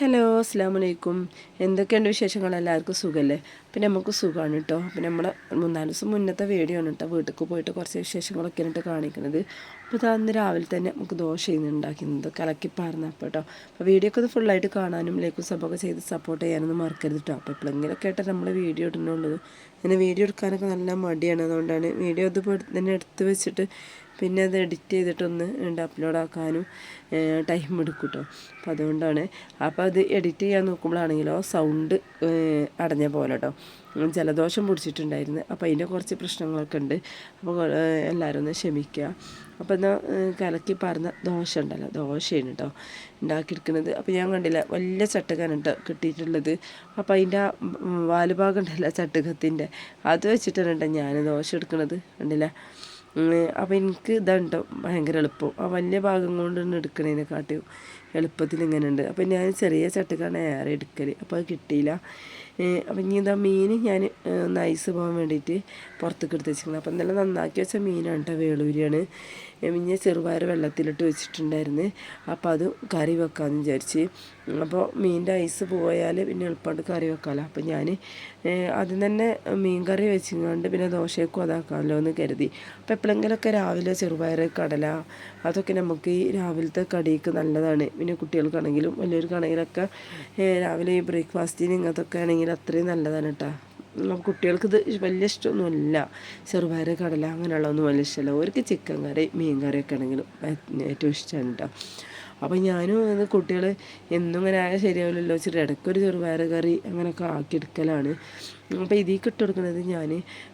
Hello അസ്സാമലൈക്കും. എന്തൊക്കെയുണ്ട് വിശേഷങ്ങൾ? എല്ലാവർക്കും സുഖമല്ലേ? പിന്നെ നമുക്ക് സുഖമാണ് കേട്ടോ. പിന്നെ നമ്മൾ 3-4 ദിവസം മുന്നത്തെ വീഡിയോ ആണ് കേട്ടോ, വീട്ടിൽ പോയിട്ട് കുറച്ച് വിശേഷങ്ങളൊക്കെ ആയിട്ട് കാണിക്കുന്നത്. അപ്പോൾ അന്ന് രാവിലെ തന്നെ നമുക്ക് ദോശ ഉണ്ടാക്കുന്നത് കലക്കി പാർന്നപ്പോൾ കേട്ടോ. അപ്പോൾ വീഡിയോ ഒക്കെ ഒന്ന് ഫുള്ളായിട്ട് കാണാനും ലൈക്കും സബ്ബൊക്കെ ചെയ്ത് സപ്പോർട്ട് ചെയ്യാനൊന്നും മറക്കരുത് കേട്ടോ. അപ്പോൾ എപ്പോഴെങ്കിലൊക്കെ ആയിട്ട് നമ്മൾ വീഡിയോ ഇടുന്നുള്ളത്. പിന്നെ വീഡിയോ എടുക്കാനൊക്കെ നല്ല മടിയാണ്, അതുകൊണ്ടാണ് വീഡിയോ ഇതുപോലെ തന്നെ എടുത്ത് വെച്ചിട്ട് പിന്നെ അത് എഡിറ്റ് ചെയ്തിട്ടൊന്ന് അപ്ലോഡ് ആക്കാനും ടൈം എടുക്കും കേട്ടോ. അപ്പോൾ അതുകൊണ്ടാണ്. അപ്പോൾ അത് എഡിറ്റ് ചെയ്യാൻ നോക്കുമ്പോഴാണെങ്കിലോ സൗണ്ട് അടഞ്ഞ പോലെ കേട്ടോ. ജലദോഷം പിടിച്ചിട്ടുണ്ടായിരുന്നു. അപ്പോൾ അതിൻ്റെ കുറച്ച് പ്രശ്നങ്ങളൊക്കെ ഉണ്ട്. അപ്പോൾ എല്ലാവരും ഒന്ന് ക്ഷമിക്കുക. അപ്പോൾ എന്നാൽ കലക്കി പറഞ്ഞ ദോശ ഉണ്ടല്ലോ, ദോശയാണ് കേട്ടോ ഉണ്ടാക്കിയെടുക്കുന്നത്. അപ്പോൾ ഞാൻ കണ്ടില്ല, വലിയ ചട്ടുകാണ് കേട്ടോ കിട്ടിയിട്ടുള്ളത്. അപ്പോൾ അതിൻ്റെ വാലുഭാഗം ഉണ്ടല്ലോ ചട്ടുകത്തിൻ്റെ, അത് വെച്ചിട്ടാണ് കേട്ടോ ഞാൻ ദോശ എടുക്കുന്നത്. കണ്ടില്ല. അപ്പോൾ എനിക്ക് ഇതുണ്ടോ ഭയങ്കര എളുപ്പം. ആ വലിയ ഭാഗം കൊണ്ട് തന്നെ എടുക്കണതിനെക്കാട്ടിയും എളുപ്പത്തിൽ ഇങ്ങനെ ഉണ്ട്. അപ്പോൾ ഞാൻ ചെറിയ ചട്ടുകാണ് ഏറെ എടുക്കൽ. അപ്പോൾ അത് കിട്ടിയില്ല. അപ്പം ഇനി ഇതാ മീൻ ഞാൻ നൈസ് പോകാൻ വേണ്ടിയിട്ട് പുറത്തേക്ക് എടുത്ത് വെച്ചിരിക്കുന്നത്. അപ്പോൾ ഇന്നലെ നന്നാക്കി വെച്ച മീനാണ് കേട്ടോ, വേളൂരിയാണ്. പിന്നെ ചെറുപയർ വെള്ളത്തിലിട്ട് വെച്ചിട്ടുണ്ടായിരുന്നു. അപ്പോൾ അത് കറി വെക്കാമെന്ന് വിചാരിച്ച്. അപ്പോൾ മീനിൻ്റെ ഐസ് പോയാൽ പിന്നെ എളുപ്പമായിട്ട് കറി വെക്കാമല്ലോ. അപ്പോൾ ഞാൻ ആദ്യം തന്നെ മീൻ കറി വെച്ചിങ്ങാണ്ട് പിന്നെ ദോശയ്ക്കും അതാക്കാമല്ലോ എന്ന് കരുതി. അപ്പോൾ എപ്പോഴെങ്കിലുമൊക്കെ രാവിലെ ചെറുപയർ, കടല, അതൊക്കെ നമുക്ക് ഈ രാവിലത്തെ കടിക്ക് നല്ലതാണ്. പിന്നെ കുട്ടികൾക്കാണെങ്കിലും വലിയവർക്കാണെങ്കിലൊക്കെ രാവിലെ ഈ ബ്രേക്ക്ഫാസ്റ്റിന് ഇങ്ങനത്തൊക്കെ ആണെങ്കിൽ അത്രയും നല്ലതാണ് കേട്ടോ. കുട്ടികൾക്കിത് വലിയ ഇഷ്ടമൊന്നുമില്ല, ചെറുപയർ, കടല അങ്ങനെയുള്ളതൊന്നും വലിയ ഇഷ്ടമല്ല. അവർക്ക് ചിക്കൻ കറി, മീൻ കറിയൊക്കെ ആണെങ്കിലും ഏറ്റവും ഇഷ്ടമാണ് കേട്ടോ. അപ്പോൾ ഞാനും ഇത് കുട്ടികൾ എന്നും ഇങ്ങനെ ആയാൽ ശരിയാവില്ലല്ലോ വെച്ചിട്ട് ഇടയ്ക്കൊരു ചെറുപയർ കറി അങ്ങനെയൊക്കെ ആക്കിയെടുക്കലാണ്. അപ്പോൾ ഇതിലേക്ക് ഇട്ട് കൊടുക്കുന്നത് ഞാൻ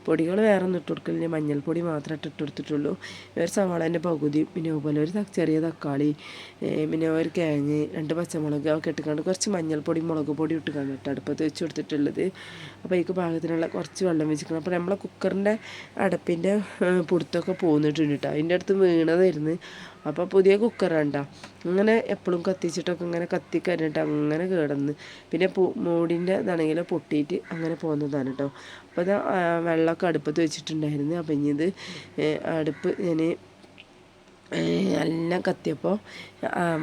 പൊടികൾ വേറെ ഒന്നും ഇട്ട് കൊടുക്കലില്ല, മഞ്ഞൾപ്പൊടി മാത്രമായിട്ട് ഇട്ട് കൊടുത്തിട്ടുള്ളൂ. ഒരു സവാളേൻ്റെ പകുതി, പിന്നെ അതുപോലെ ഒരു ചെറിയ തക്കാളി, പിന്നെ ഒരു കിഴങ്ങ്, 2 പച്ചമുളക് ഒക്കെ ഇട്ടുകൊണ്ട് കുറച്ച് മഞ്ഞൾപ്പൊടി, മുളക് പൊടി ഇട്ടുകൊണ്ട് കേട്ടോ അടുപ്പത്ത് വെച്ച് കൊടുത്തിട്ടുള്ളത്. അപ്പോൾ ഇതിക്ക് പാകത്തിനുള്ള കുറച്ച് വെള്ളം വെച്ചിരിക്കണം. അപ്പോൾ നമ്മളെ കുക്കറിൻ്റെ അടപ്പിൻ്റെ പുറത്തൊക്കെ പോന്നിട്ടുണ്ട് കേട്ടോ. അതിൻ്റെ അടുത്ത് വീണതായിരുന്നു. അപ്പോൾ പുതിയ കുക്കറാണ് കേട്ടോ. അങ്ങനെ എപ്പോഴും കത്തിച്ചിട്ടൊക്കെ ഇങ്ങനെ കത്തിക്കരഞ്ഞിട്ട് അങ്ങനെ കിടന്ന് പിന്നെ മൂടിൻ്റെ ഇതാണെങ്കിൽ പൊട്ടിയിട്ട് അങ്ങനെ പോകുന്നതാണ് കേട്ടോ. അപ്പോൾ അത് വെള്ളമൊക്കെ അടുപ്പത്ത് വെച്ചിട്ടുണ്ടായിരുന്നു. അപ്പം ഇനി ഇത് അടുപ്പ് ഞാൻ എല്ലാം കത്തിയപ്പോൾ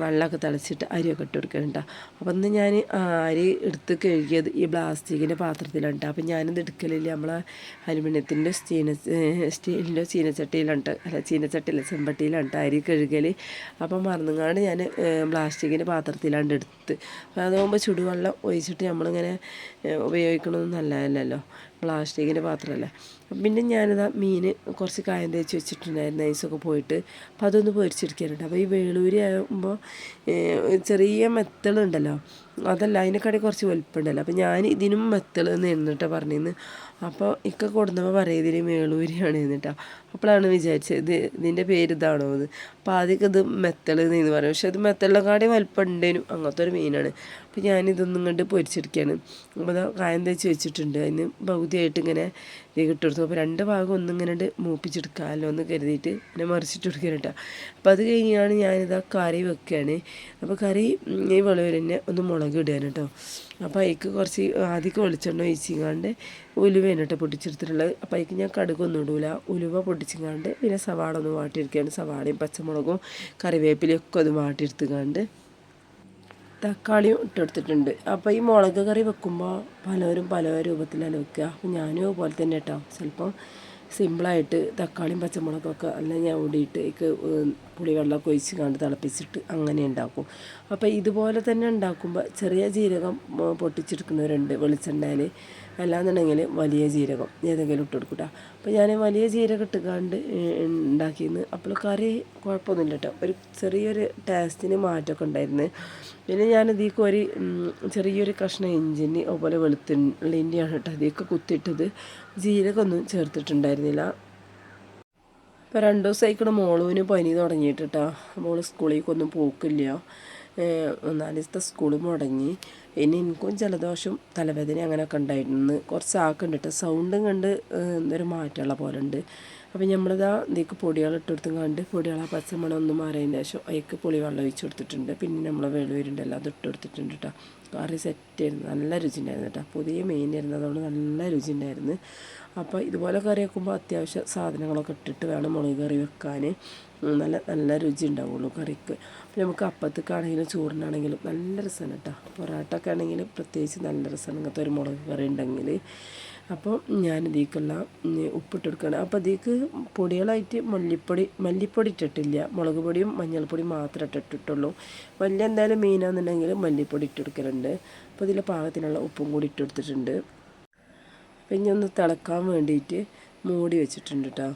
വെള്ളമൊക്കെ തിളച്ചിട്ട് അരിയൊക്കെ ഇട്ട് കൊടുക്കണം കേട്ടോ. അപ്പം ഇന്ന് ഞാൻ അരി എടുത്ത് കഴുകിയത് ഈ പ്ലാസ്റ്റിക്കിൻ്റെ പാത്രത്തിലാണ് കേട്ടോ. അപ്പം ഞാനിത് എടുക്കലില്ല, നമ്മളെ അലുമിനിയത്തിൻ്റെ സ്റ്റീലിൻ്റെ ചീനച്ചട്ടിയിലാണ്, അല്ല ചീനച്ചട്ടിയില്ല ചെമ്പട്ടിയിലാണ് കേട്ടോ അരി കഴുകൽ. അപ്പം മറന്നുങ്ങാണ്ട് ഞാൻ പ്ലാസ്റ്റിക്കിൻ്റെ പാത്രത്തിലാണ് എടുത്ത്. അപ്പോൾ അതാകുമ്പോൾ ചുടുവെള്ളം ഒഴിച്ചിട്ട് നമ്മളിങ്ങനെ ഉപയോഗിക്കണമെന്ന് നല്ലതല്ലല്ലോ, പ്ലാസ്റ്റിക്കിൻ്റെ പാത്രമല്ലേ. പിന്നെ ഞാനിതാ മീൻ കുറച്ച് കായം തേച്ച് വെച്ചിട്ടുണ്ടായിരുന്നു, ഐസൊക്കെ പോയിട്ട്. അപ്പോൾ അതൊന്ന് പൊരിച്ചെടുക്കാനുണ്ട്. അപ്പോൾ ഈ വേളൂരി ആകുമ്പോൾ ചെറിയ മെത്തളുണ്ടല്ലോ, അതല്ല അതിനെക്കാട്ടി കുറച്ച് വലുപ്പമുണ്ടല്ലോ. അപ്പോൾ ഞാൻ ഇതിനും മെത്തൾ എന്ന് എന്നിട്ടാണ് പറഞ്ഞിരുന്നു. അപ്പോൾ ഇക്ക കൊടുന്നപ്പോൾ പറയുന്നതിന് വേളൂരിയാണ് എന്നിട്ടാ. അപ്പോഴാണ് വിചാരിച്ചത് ഇതിൻ്റെ പേര് ഇതാണോ എന്ന്. അപ്പോൾ ആദ്യമൊക്കെ ഇത് മെത്തൾ എന്ന് പറയും, പക്ഷെ അത് മെത്തളിനെക്കാട്ടി വലുപ്പം ഉണ്ടേനും അങ്ങനത്തെ ഒരു മീനാണ്. അപ്പോൾ ഞാനിതൊന്നും കണ്ട് പൊരിച്ചെടുക്കുകയാണ്. അപ്പോൾ അത് കായം തേച്ച് വെച്ചിട്ടുണ്ട്, അതിന് പകുതിയായിട്ട് ഇങ്ങനെ ഇട്ട് കൊടുത്തു. അപ്പോൾ 2 ഭാഗം ഒന്നിങ്ങനെ മൂപ്പിച്ചെടുക്കാമല്ലോ എന്ന് കരുതിയിട്ട് ഇങ്ങനെ മറിച്ചിട്ട് കൊടുക്കാൻ കേട്ടോ. അപ്പോൾ അത് കഴിഞ്ഞാണ് ഞാനിതാ കറി വെക്കുകയാണ്. അപ്പോൾ കറി ഈ വെളുവിൽ തന്നെ ഒന്ന് മുളക് ഇടുകയാണ് കേട്ടോ. അപ്പോൾ അതിക്ക് കുറച്ച് ആദ്യം വെളിച്ചെണ്ണ ഒഴിച്ചിങ്ങാണ്ട് ഉലുവയാണ് കേട്ടോ പൊട്ടിച്ചെടുത്തിട്ടുള്ളത്. അപ്പോൾ അതിക്ക് ഞാൻ കടുകൊന്നും ഇടൂല, ഉലുവ പൊട്ടിച്ചിങ്ങാണ്ട് പിന്നെ സവാള ഒന്ന് വാട്ടിയെടുക്കുകയാണ്. സവാളയും പച്ചമുളകും കറിവേപ്പിലയും ഒക്കെ ഒന്ന് വാട്ടിയെടുത്തുകൊണ്ട് തക്കാളിയും ഇട്ടെടുത്തിട്ടുണ്ട്. അപ്പോൾ ഈ മുളക് കറി വെക്കുമ്പോൾ പലരും പല രൂപത്തിലാണ് വെക്കുക. അപ്പോൾ ഞാനും അതുപോലെ തന്നെ കേട്ടോ, ചിലപ്പം സിമ്പിളായിട്ട് തക്കാളിയും പച്ചമുളകൊക്കെ എല്ലാം ഞാൻ ഓടിയിട്ട് പുളിവെള്ളമൊക്കെ ഒഴിച്ച് കണ്ട് തിളപ്പിച്ചിട്ട് അങ്ങനെ ഉണ്ടാക്കും. അപ്പോൾ ഇതുപോലെ തന്നെ ഉണ്ടാക്കുമ്പോൾ ചെറിയ ജീരകം പൊട്ടിച്ചെടുക്കുന്നവരുണ്ട് വെളിച്ചെണ്ണയിൽ, അല്ലാന്നുണ്ടെങ്കിൽ വലിയ ജീരകം ഏതെങ്കിലും ഇട്ട് കൊടുക്കൂട്ടോ. അപ്പോൾ ഞാൻ വലിയ ജീരകം ഇട്ടുകൊണ്ട് ഉണ്ടാക്കിയിരുന്നു. അപ്പോൾ കറി കുഴപ്പമൊന്നുമില്ല കേട്ടോ, ഒരു ചെറിയൊരു ടേസ്റ്റിന് മാറ്റമൊക്കെ ഉണ്ടായിരുന്നു. പിന്നെ ഞാനിതിലേക്ക് ഒരു ചെറിയൊരു കഷ്ണം ഇഞ്ചിന് അതുപോലെ വെളുത്തുള്ളിൻ്റെയാണ് കേട്ടോ ഇതിലേക്ക് കുത്തിയിട്ടത്, ജീരകമൊന്നും ചേർത്തിട്ടുണ്ടായിരുന്നില്ല. ഇപ്പോൾ 2 ദിവസമായിക്കണ മോളുവിന് പനി തുടങ്ങിയിട്ട് കേട്ടോ. മോള് സ്കൂളിലേക്കൊന്നും പോക്കില്ല, 4 ദിവസത്തെ സ്കൂൾ മുടങ്ങി. ഇനി എനിക്കും ജലദോഷം തലവേദന അങ്ങനെയൊക്കെ ഉണ്ടായിരുന്നു. കുറച്ച് ആക്കുന്നുണ്ട് കേട്ടോ, സൗണ്ടും കണ്ട് എന്തൊരു മാറ്റമുള്ള പോലെ ഉണ്ട്. അപ്പോൾ നമ്മളിതാ ഇതിലേക്ക് പൊടികൾ ഇട്ട് കൊടുത്തും കണ്ട് പൊടികൾ ആ പച്ചമണം ഒന്ന് മാറിയതിന് ശേഷം അതിലേക്ക് പുളിവെള്ളം ഒഴിച്ച് കൊടുത്തിട്ടുണ്ട്. പിന്നെ നമ്മൾ വെളുവരുണ്ടല്ലോ അത് ഇട്ട് കൊടുത്തിട്ടുണ്ട് കേട്ടോ. കറി സെറ്റായിരുന്നു, നല്ല രുചി ഉണ്ടായിരുന്നു കേട്ടോ. പുതിയ മീനായിരുന്നു, അതുകൊണ്ട് നല്ല രുചി ഉണ്ടായിരുന്നു. അപ്പോൾ ഇതുപോലെ കറി വെക്കുമ്പോൾ അത്യാവശ്യം സാധനങ്ങളൊക്കെ ഇട്ടിട്ട് വേണം മുളക് കറി വെക്കാൻ. നല്ല നല്ല രുചി ഉണ്ടാവുള്ളൂ കറിക്ക്. അപ്പോൾ നമുക്ക് അപ്പത്തേക്കാണെങ്കിലും ചോറിനാണെങ്കിലും നല്ല രസമാണ് കേട്ടോ. പൊറോട്ടയൊക്കെ ആണെങ്കിൽ പ്രത്യേകിച്ച് നല്ല രസമാണ് ഇങ്ങനത്തെ ഒരു മുളക് കറി ഉണ്ടെങ്കിൽ. അപ്പോൾ ഞാൻ ഇതിലേക്കുള്ള ഉപ്പിട്ട് കൊടുക്കുകയാണ്. അപ്പോൾ ഇതിലേക്ക് പൊടികളായിട്ട് മല്ലിപ്പൊടി ഇട്ടിട്ടില്ല, മുളക് പൊടിയും മഞ്ഞൾപ്പൊടിയും മാത്രമേ ഇട്ടിട്ടുള്ളൂ. വലിയ എന്തായാലും മീനാണെന്നുണ്ടെങ്കിൽ മല്ലിപ്പൊടി ഇട്ട് കൊടുക്കലുണ്ട്. അപ്പോൾ ഇതിൽ പാകത്തിനുള്ള ഉപ്പും കൂടി ഇട്ട് കൊടുത്തിട്ടുണ്ട്. പിന്നെ ഒന്ന് തിളക്കാൻ വേണ്ടിയിട്ട് മൂടി വെച്ചിട്ടുണ്ട് കേട്ടോ.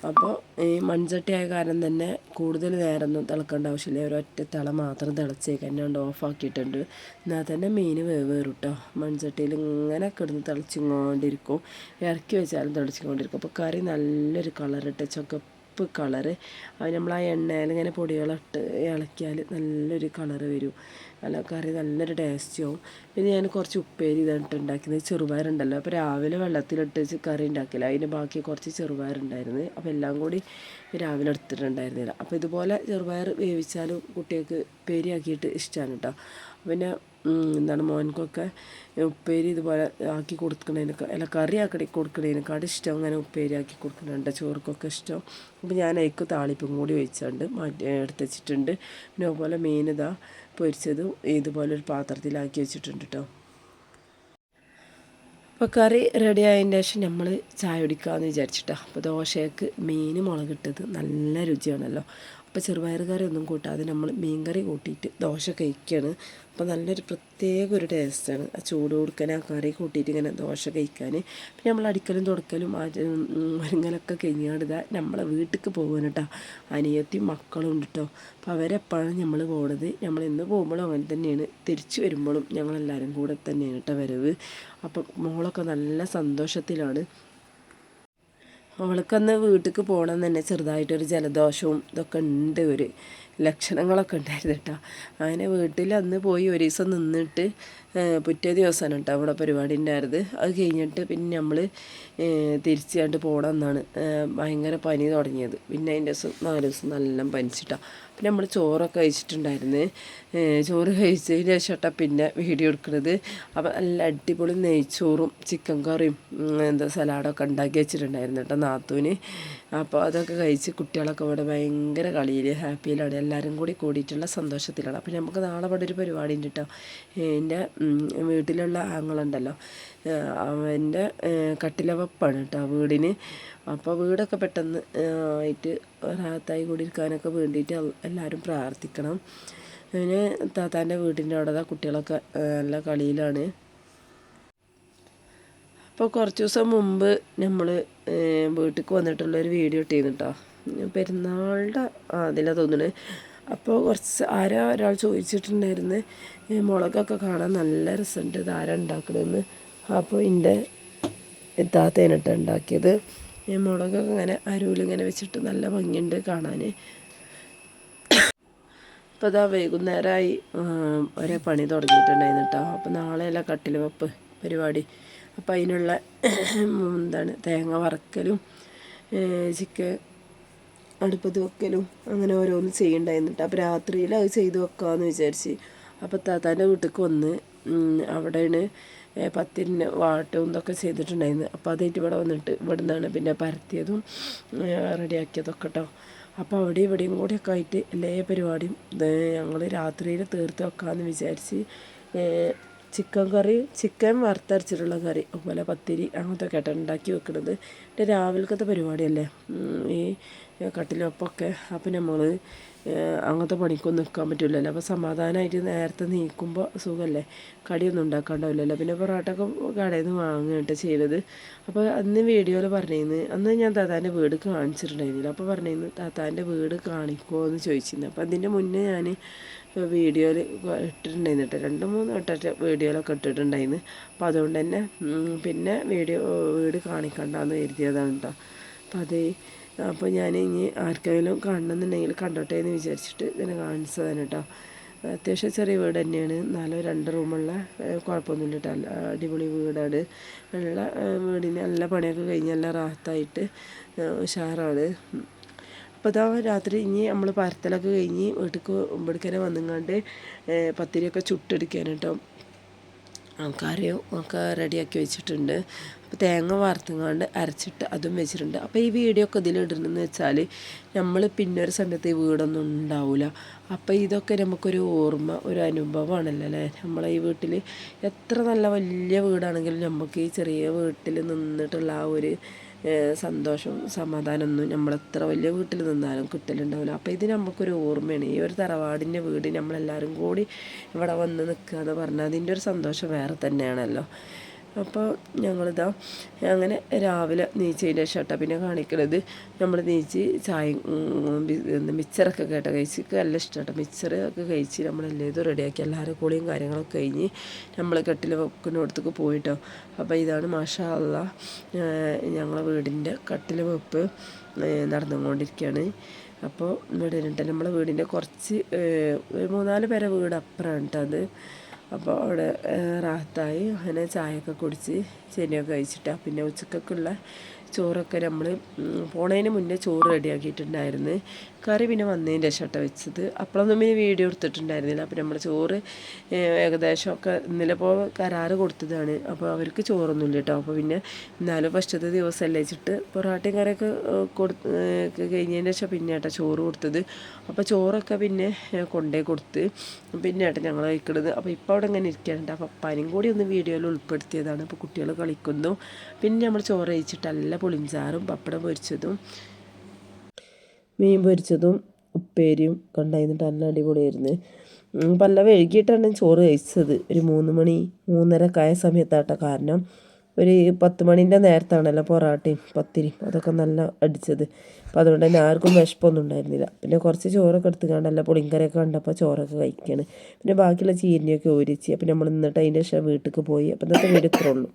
അപ്പോൾ ഈ മൺചട്ടി ആയ കാരണം തന്നെ കൂടുതൽ നേരമൊന്നും തിളക്കേണ്ട ആവശ്യമില്ല. ഒരൊറ്റ തിള മാത്രം തിളച്ചേക്ക് തന്നെ കൊണ്ട് ഓഫാക്കിയിട്ടുണ്ട്. എന്നാൽ തന്നെ മീൻ വേവേറും കേട്ടോ. മൺചട്ടിയിൽ ഇങ്ങനെ കിടന്ന് തിളച്ചിക്കൊണ്ടിരിക്കും, ഇറക്കി വെച്ചാലും തിളച്ചിക്കൊണ്ടിരിക്കും. അപ്പോൾ കറി നല്ലൊരു കളറിട്ട് ചുവപ്പ് കളറ്. അത് നമ്മൾ ആ എണ്ണയിൽ ഇങ്ങനെ പൊടികളിട്ട് ഇളക്കിയാൽ നല്ലൊരു കളറ് വരും. അല്ല കറി നല്ലൊരു ടേസ്റ്റ് ആവും. പിന്നെ ഞാൻ കുറച്ച് ഉപ്പേരി ഇതായിട്ട് ഉണ്ടാക്കുന്നത്, ചെറുപയറുണ്ടല്ലോ. അപ്പോൾ രാവിലെ വെള്ളത്തിലിട്ട് വെച്ച് കറി ഉണ്ടാക്കില്ല, അതിന് ബാക്കി കുറച്ച് ചെറുപയറുണ്ടായിരുന്നു. അപ്പോൾ എല്ലാം കൂടി രാവിലെ എടുത്തിട്ടുണ്ടായിരുന്നില്ല. അപ്പോൾ ഇതുപോലെ ചെറുപയർ വേവിച്ചാലും കുട്ടികൾക്ക് ഉപ്പേരിയാക്കിയിട്ട് ഇഷ്ടമാണ് കേട്ടോ. പിന്നെ എന്താണ് മോനക്കൊക്കെ ഉപ്പേരി ഇതുപോലെ ആക്കി കൊടുക്കണതിനൊക്കെ അല്ല കറി ആക്കി കൊടുക്കണതിനെക്കാട് ഇഷ്ടം അങ്ങനെ ഉപ്പേരി ആക്കി കൊടുക്കുന്നുണ്ട്, ചോർക്കൊക്കെ ഇഷ്ടം. അപ്പോൾ ഞാൻ അതിലേക്ക് താളിപ്പും കൂടി ഒഴിച്ചുകൊണ്ട് മാറ്റി എടുത്ത് വെച്ചിട്ടുണ്ട്. പിന്നെ അതുപോലെ മീൻ ഇതാ പൊരിച്ചതും ഇതുപോലൊരു പാത്രത്തിലാക്കി വെച്ചിട്ടുണ്ട് കേട്ടോ. അപ്പോൾ കറി റെഡി ആയതിന് ശേഷം നമ്മൾ ചായ കുടിക്കാമെന്ന് വിചാരിച്ചിട്ടാണ്. അപ്പോൾ ദോശയ്ക്ക് മീൻ മുളകിട്ടത് നല്ല രുചിയാണല്ലോ. അപ്പോൾ ചെറുപയർ കറി ഒന്നും കൂട്ടാതെ നമ്മൾ മീൻ കറി കൂട്ടിയിട്ട് ദോശ കഴിക്കുകയാണ്. അപ്പോൾ നല്ലൊരു പ്രത്യേക ഒരു ടേസ്റ്റാണ് ആ ചൂട് കൊടുക്കാൻ ആ കറി കൂട്ടിയിട്ട് ഇങ്ങനെ ദോശ കഴിക്കാൻ. പിന്നെ നമ്മൾ അടിക്കലും തുടക്കലും ഒരുങ്ങലൊക്കെ കഴിഞ്ഞാണ്ട് ഇതാ നമ്മളെ വീട്ടിലേക്ക് പോകാൻ കേട്ടോ. അനിയത്തിയും മക്കളും ഉണ്ട് കേട്ടോ. അപ്പോൾ അവരെപ്പോഴാണ് നമ്മൾ പോകുന്നത്, നമ്മൾ ഇന്ന് പോകുമ്പോഴും അങ്ങനെ തന്നെയാണ്, തിരിച്ചു വരുമ്പോഴും ഞങ്ങളെല്ലാവരും കൂടെ തന്നെയാണ് കേട്ടോ വരവ്. അപ്പം മോളൊക്കെ നല്ല സന്തോഷത്തിലാണ്. അവൾക്കന്ന് വീട്ടിലേക്ക് പോകണം തന്നെ ചെറുതായിട്ടൊരു ജലദോഷവും ഇതൊക്കെ ഉണ്ട്, ഒരു ലക്ഷണങ്ങളൊക്കെ ഉണ്ടായിരുന്നു കേട്ടോ. അങ്ങനെ വീട്ടിൽ അന്ന് പോയി ഒരു ദിവസം നിന്നിട്ട് പിറ്റേ ദിവസമാണ് കേട്ടോ അവിടെ പരിപാടി ഉണ്ടായിരുന്നത്. അത് കഴിഞ്ഞിട്ട് പിന്നെ നമ്മൾ തിരിച്ചായിട്ട് പോകണം എന്നാണ് ഭയങ്കര പനി തുടങ്ങിയത്. പിന്നെ അതിൻ്റെ 4 ദിവസം നല്ല പനിച്ചിട്ടാണ്. പിന്നെ നമ്മൾ ചോറൊക്കെ കഴിച്ചിട്ടുണ്ടായിരുന്നു. ചോറ് കഴിച്ചതിന് ശേഷം പിന്നെ വീഡിയോ എടുക്കുന്നത്. അപ്പം നല്ല അടിപൊളി നെയ്ച്ചോറും ചിക്കൻ കറിയും സലാഡൊക്കെ ഉണ്ടാക്കി വെച്ചിട്ടുണ്ടായിരുന്നു കേട്ടോ നാത്തൂന്. അപ്പോൾ അതൊക്കെ കഴിച്ച് കുട്ടികളൊക്കെ ഇവിടെ ഭയങ്കര കളിയിൽ ഹാപ്പിയിലാണ്, എല്ലാവരും കൂടി കൂടിയിട്ടുള്ള സന്തോഷത്തിലാണ്. അപ്പോൾ നമുക്ക് നാളെ ഇവിടെ ഒരു പരിപാടി ഉണ്ട് കേട്ടോ. എൻ്റെ വീട്ടിലുള്ള ആങ്ങളുണ്ടല്ലോ, അവൻ്റെ കട്ടിലവപ്പാണ് കേട്ടോ വീടിന്. അപ്പോൾ വീടൊക്കെ പെട്ടെന്ന് ആയിട്ട് റാഹത്തായി കൂടിയിരിക്കാനൊക്കെ വേണ്ടിയിട്ട് എല്ലാവരും പ്രാർത്ഥിക്കണം. പിന്നെ താത്താൻ്റെ വീടിൻ്റെ അവിടെ കുട്ടികളൊക്കെ നല്ല കളിയിലാണ്. അപ്പോൾ കുറച്ച് ദിവസം മുമ്പ് നമ്മൾ വീട്ടിലേക്ക് വന്നിട്ടുള്ളൊരു വീഡിയോ ഇട്ടിരുന്നു കേട്ടോ, പെരുന്നാളുടെ അതിലാണ് തോന്നുന്നത്. അപ്പോൾ കുറച്ച് ഒരാൾ ചോദിച്ചിട്ടുണ്ടായിരുന്നു മുളകൊക്കെ കാണാൻ നല്ല രസമുണ്ട്, ഇത് ആരാ ഉണ്ടാക്കണമെന്ന്. അപ്പോൾ എൻ്റെ താത്തേനിട്ട് ഉണ്ടാക്കിയത്. മുളകൊക്കെ ഇങ്ങനെ അരുവിലിങ്ങനെ വെച്ചിട്ട് നല്ല ഭംഗിയുണ്ട് കാണാൻ. അപ്പോൾ ഇതാ വൈകുന്നേരമായി ഒരേ പണി തുടങ്ങിയിട്ടുണ്ടായിരുന്നു കേട്ടോ. അപ്പോൾ നാളെയല്ല കട്ടിൽ വെപ്പ് പരിപാടി. അപ്പോൾ അതിനുള്ള തേങ്ങ വറക്കലും ചിക്കൻ അടുപ്പത്ത് വെക്കലും അങ്ങനെ ഓരോന്ന് ചെയ്യണ്ടായിരുന്നു കേട്ടോ. അപ്പോൾ രാത്രിയിൽ അത് ചെയ്ത് വെക്കാമെന്ന് വിചാരിച്ച്. അപ്പോൾ താത്താൻ്റെ വീട്ടിലേക്ക് വന്ന് അവിടെയാണ് പത്തിരിന് വാട്ടവും ഇതൊക്കെ ചെയ്തിട്ടുണ്ടായിരുന്നു. അപ്പോൾ അതായിട്ട് ഇവിടെ വന്നിട്ട് ഇവിടെ നിന്നാണ് പിന്നെ പരത്തിയതും റെഡിയാക്കിയതൊക്കെ കേട്ടോ. അപ്പോൾ അവിടെയും ഇവിടെയും കൂടിയൊക്കെ ആയിട്ട് എല്ലാ പരിപാടിയും ഞങ്ങൾ രാത്രിയിൽ തീർത്ത് വെക്കാമെന്ന് വിചാരിച്ച്. ചിക്കൻ വറുത്തരച്ചിട്ടുള്ള കറി, അതുപോലെ പത്തിരി അങ്ങനത്തെ ഒക്കെ ഉണ്ടാക്കി വെക്കുന്നത്. പിന്നെ രാവിലത്തെ പരിപാടിയല്ലേ ഈ കട്ടിലൊപ്പൊക്കെ. അപ്പം നമ്മൾ അങ്ങനത്തെ പണിക്കൊന്നും നിൽക്കാൻ പറ്റില്ലല്ലോ. അപ്പോൾ സമാധാനമായിട്ട് നേരത്തെ നീക്കുമ്പോൾ സുഖമല്ലേ, കടിയൊന്നും ഉണ്ടാക്കാണ്ടാവില്ലല്ലോ. പിന്നെ പൊറോട്ടയൊക്കെ കടയിൽ നിന്ന് വാങ്ങുകയാണ് ചെയ്തത്. അപ്പോൾ അന്ന് വീഡിയോയിൽ പറഞ്ഞിരുന്നു, അന്ന് ഞാൻ താത്താൻ്റെ വീട് കാണിച്ചിട്ടുണ്ടായിരുന്നില്ല. അപ്പോൾ പറഞ്ഞിരുന്നു താത്താൻ്റെ വീട് കാണിക്കുമോ എന്ന് ചോദിച്ചിരുന്നു. അപ്പോൾ അതിൻ്റെ മുന്നേ ഞാൻ വീഡിയോയിൽ ഇട്ടിട്ടുണ്ടായിരുന്നു കേട്ടോ, 2-3 വട്ടം വീഡിയോയിലൊക്കെ ഇട്ടിട്ടുണ്ടായിരുന്നു. അപ്പോൾ അതുകൊണ്ട് തന്നെ പിന്നെ വീട് കാണിക്കണ്ടെന്ന് കരുതിയതാണ് കേട്ടോ. അപ്പോൾ ഞാൻ ഇനി ആർക്കെങ്കിലും കാണണമെന്നുണ്ടെങ്കിൽ കണ്ടോട്ടെ എന്ന് വിചാരിച്ചിട്ട് ഇതിനെ കാണിച്ചതാണ് കേട്ടോ. അത്യാവശ്യം ചെറിയ വീട് തന്നെയാണ്, 2 റൂമുള്ള കുഴപ്പമൊന്നുമില്ല കേട്ടോ, അടിപൊളി വീടാണ്. വീടിന് നല്ല പണിയൊക്കെ കഴിഞ്ഞ് നല്ല റാഹത്തായിട്ട് ഉഷാറാണ്. അപ്പോൾ ഇതാ രാത്രി ഇനി നമ്മൾ പരത്തലൊക്കെ കഴിഞ്ഞ് ഇവിടേക്കനെ വന്നുങ്ങാണ്ട് പത്തിരിയൊക്കെ ചുട്ടെടുക്കാൻ കേട്ടോ, കറിയും ഒക്കെ റെഡിയാക്കി വെച്ചിട്ടുണ്ട്. അപ്പോൾ തേങ്ങ വറുത്തുങ്ങാണ്ട് അരച്ചിട്ട് അതും വെച്ചിട്ടുണ്ട്. അപ്പോൾ ഈ വീഡിയോ ഒക്കെ ഇതിലിടണമെന്ന് വെച്ചാൽ നമ്മൾ പിന്നെ ഒരു സമയത്ത് ഈ വീടൊന്നും ഉണ്ടാവില്ല. അപ്പോൾ ഇതൊക്കെ നമുക്കൊരു ഓർമ്മ, ഒരു അനുഭവമാണല്ലോ അല്ലേ. നമ്മളെ ഈ വീട്ടിൽ എത്ര നല്ല വലിയ വീടാണെങ്കിലും നമുക്ക് ഈ ചെറിയ വീട്ടിൽ നിന്നിട്ടുള്ള ആ ഒരു സന്തോഷം സമാധാനമൊന്നും നമ്മളെത്ര വലിയ വീട്ടിൽ നിന്നാലും കിട്ടലുണ്ടാവില്ല. അപ്പോൾ ഇത് നമുക്കൊരു ഓർമ്മയാണ്. ഈ ഒരു തറവാടിൻ്റെ വീട് നമ്മളെല്ലാവരും കൂടി ഇവിടെ വന്ന് നിൽക്കുക എന്ന് പറഞ്ഞാൽ അതിൻ്റെ ഒരു സന്തോഷം വേറെ തന്നെയാണല്ലോ. അപ്പോൾ ഞങ്ങളിതാ അങ്ങനെ രാവിലെ നീച്ചതിൻ്റെ ശേഷം പിന്നെ കാണിക്കണത് നമ്മൾ നീച്ച് ചായയും മിച്ചറൊക്കെ കേട്ടോ കഴിച്ച് നല്ല ഇഷ്ടമാട്ടോ. മിച്ചറൊക്കെ കഴിച്ച് നമ്മളെല്ലാം റെഡിയാക്കി എല്ലാവരും കൂടിയും കാര്യങ്ങളൊക്കെ കഴിഞ്ഞ് നമ്മൾ കട്ടിൽ വെക്കുന്നിടത്തേക്ക് പോയിട്ടോ. അപ്പോൾ ഇതാണ് മാഷാ അല്ലാഹ് ഞങ്ങളെ വീടിൻ്റെ കട്ടിൽ വെപ്പ് നടന്നുകൊണ്ടിരിക്കുകയാണ്. അപ്പോൾ ഇവിടെ ഉണ്ട് നമ്മളെ വീടിൻ്റെ കുറച്ച് 3-4 പേരെ വീട് അപ്പുറമാണ് കേട്ടോ അത്. അപ്പോൾ അവിടെ റാഹത്തായി അങ്ങനെ ചായയൊക്കെ കുടിച്ച് ശനിയൊക്കെ കഴിച്ചിട്ടാണ്. പിന്നെ ഉച്ചക്കൊക്കെയുള്ള ചോറൊക്കെ നമ്മൾ പോണതിന് മുന്നേ ചോറ് റെഡിയാക്കിയിട്ടുണ്ടായിരുന്നു. കറി പിന്നെ വന്നതിൻ്റെ ശേഷം വെച്ചത്. അപ്പോഴൊന്നും പിന്നെ വീഡിയോ എടുത്തിട്ടുണ്ടായിരുന്നില്ല. അപ്പോൾ നമ്മൾ ചോറ് ഏകദേശമൊക്കെ ഇന്നലെ ഇപ്പോൾ കരാറ് കൊടുത്തതാണ്. അപ്പോൾ അവർക്ക് ചോറൊന്നുമില്ല കേട്ടോ. അപ്പോൾ പിന്നെ എന്നാലും ഫസ്റ്റത്തെ ദിവസമല്ലേ വെച്ചിട്ട് പൊറാട്ടയും കറിയൊക്കെ കഴിഞ്ഞതിന് ശേഷം പിന്നെ ഏട്ടാ ചോറ് കൊടുത്തത്. അപ്പോൾ ചോറൊക്കെ പിന്നെ കൊണ്ടേ കൊടുത്ത് പിന്നെ ഏട്ടാ ഞങ്ങൾ കഴിക്കണത്. അപ്പോൾ ഇപ്പോൾ അവിടെ ഇങ്ങനെ ഇരിക്കാനുണ്ട്. അപ്പോൾ പനിയും കൂടി ഒന്ന് വീഡിയോയിൽ ഉൾപ്പെടുത്തിയതാണ്. അപ്പോൾ കുട്ടികൾ കളിക്കുന്നു. പിന്നെ നമ്മൾ ചോറ് കഴിച്ചിട്ട് നല്ല പുളിഞ്ചാറും പപ്പടം പൊരിച്ചതും മീൻ പൊരിച്ചതും ഉപ്പേരിയും കണ്ടായിരുന്നിട്ട് നല്ല അടിപൊളിയായിരുന്നു. പല വൈകിട്ടാണ് ചോറ് കഴിച്ചത്. ഒരു 3 മണി 3:30 ആയ സമയത്താട്ടോ. കാരണം ഒരു 10 മണീൻ്റെ നേരത്താണല്ലോ പൊറാട്ടയും പത്തിരിയും അതൊക്കെ നല്ല അടിച്ചത്. അപ്പോൾ അതുകൊണ്ട് തന്നെ ആർക്കും വിശപ്പൊന്നും ഉണ്ടായിരുന്നില്ല. പിന്നെ കുറച്ച് ചോറൊക്കെ എടുത്തുകൊണ്ട് നല്ല പുളിങ്കറിയൊക്കെ കണ്ടപ്പോൾ ചോറൊക്കെ കഴിക്കുകയാണ്. പിന്നെ ബാക്കിയുള്ള ചീരനെയൊക്കെ ഒരിച്ച് അപ്പോൾ നമ്മൾ എന്നിട്ട് അതിൻ്റെ ശേഷം വീട്ടിലേക്ക് പോയി. അപ്പോൾ ഇന്നത്തെ വീട് ഇത്രേ ഉള്ളൂ.